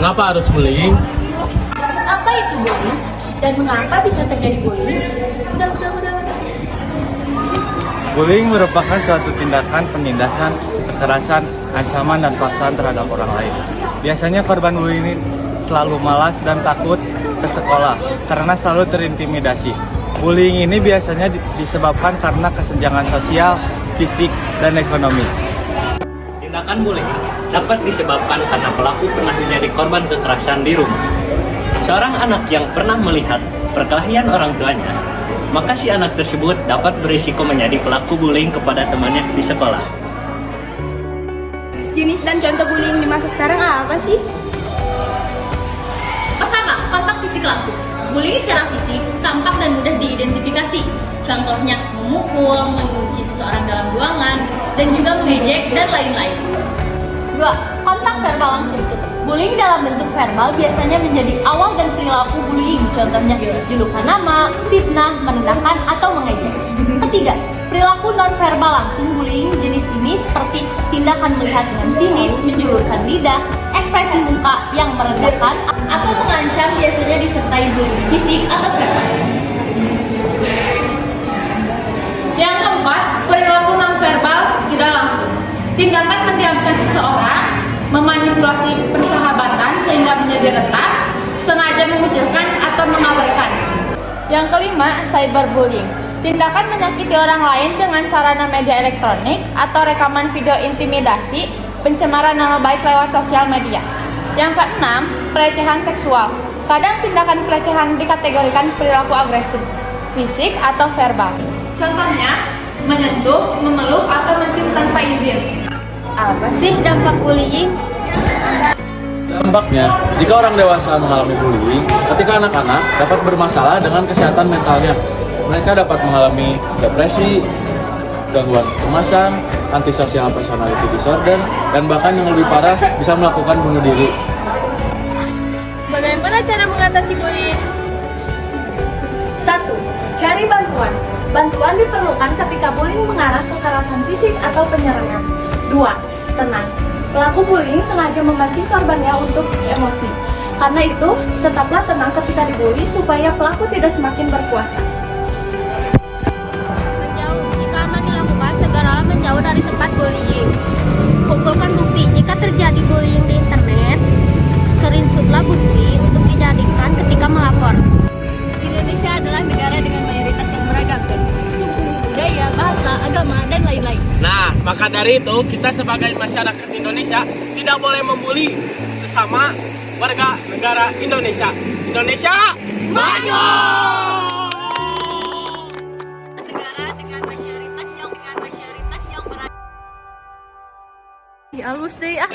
Mengapa harus bullying? Apa itu bullying? Dan mengapa bisa terjadi bullying? Udah. Bullying merupakan suatu tindakan penindasan, kekerasan, ancaman, dan paksaan terhadap orang lain. Biasanya korban bullying ini selalu malas dan takut ke sekolah karena selalu terintimidasi. Bullying ini biasanya disebabkan karena kesenjangan sosial, fisik, dan ekonomi. Tindakan bullying dapat disebabkan karena pelaku pernah menjadi korban kekerasan di rumah. Seorang anak yang pernah melihat perkelahian orang tuanya, maka si anak tersebut dapat berisiko menjadi pelaku bullying kepada temannya di sekolah. Jenis dan contoh bullying di masa sekarang apa sih? Pertama, kontak fisik langsung. Bullying secara fisik tampak dan mudah diidentifikasi. Contohnya memukul, mengunci seseorang dalam ruangan, dan juga mengejek dan lain-lain. 2. Kontak verbal langsung. Bullying dalam bentuk verbal biasanya menjadi awal dan perilaku bullying. Contohnya julukan nama, fitnah, merendahkan, atau mengejek. 3. Perilaku non-verbal langsung. Bullying jenis ini seperti tindakan melihat dengan sinis, menjulurkan lidah, ekspresi muka yang merendahkan, atau mengancam biasanya disertai bullying fisik atau verbal. Yang keempat, perilaku nonverbal tidak langsung. Tindakan mendiamkan seseorang, memanipulasi persahabatan sehingga menjadi retak, sengaja mengucilkan atau mengabaikan. Yang kelima, cyberbullying. Tindakan menyakiti orang lain dengan sarana media elektronik atau rekaman video intimidasi, pencemaran nama baik lewat sosial media. Yang keenam, pelecehan seksual. Kadang tindakan pelecehan dikategorikan perilaku agresif, fisik atau verbal. Contohnya, menyentuh, memeluk, atau mencium tanpa izin. Apa sih dampak bullying? Dampaknya, jika orang dewasa mengalami bullying, ketika anak-anak dapat bermasalah dengan kesehatan mentalnya. Mereka dapat mengalami depresi, gangguan kecemasan, antisocial personality disorder, dan bahkan yang lebih parah bisa melakukan bunuh diri. Bagaimana cara mengatasi bullying? 1. Cari bantuan. Bantuan diperlukan ketika bullying mengarah ke kekerasan fisik atau penyerangan. 2. Tenang. Pelaku bullying sengaja memancing korbannya untuk emosi. Karena itu, tetaplah tenang ketika dibully supaya pelaku tidak semakin berkuasa. Jika aman dilakukan, segeralah menjauh dari tempat bullying. Kumpulkan bukti jika terjadi bullying di internet. Screenshotlah bukti untuk dijadikan ketika melapor. Indonesia adalah negara dengan mayoritas yang beragam dan suku, budaya, bahasa, agama, dan lain-lain. Nah, maka dari itu kita sebagai masyarakat Indonesia tidak boleh membuli sesama warga negara Indonesia. Indonesia maju! Negara dengan mayoritas yang beragam. Ya halus deh ah.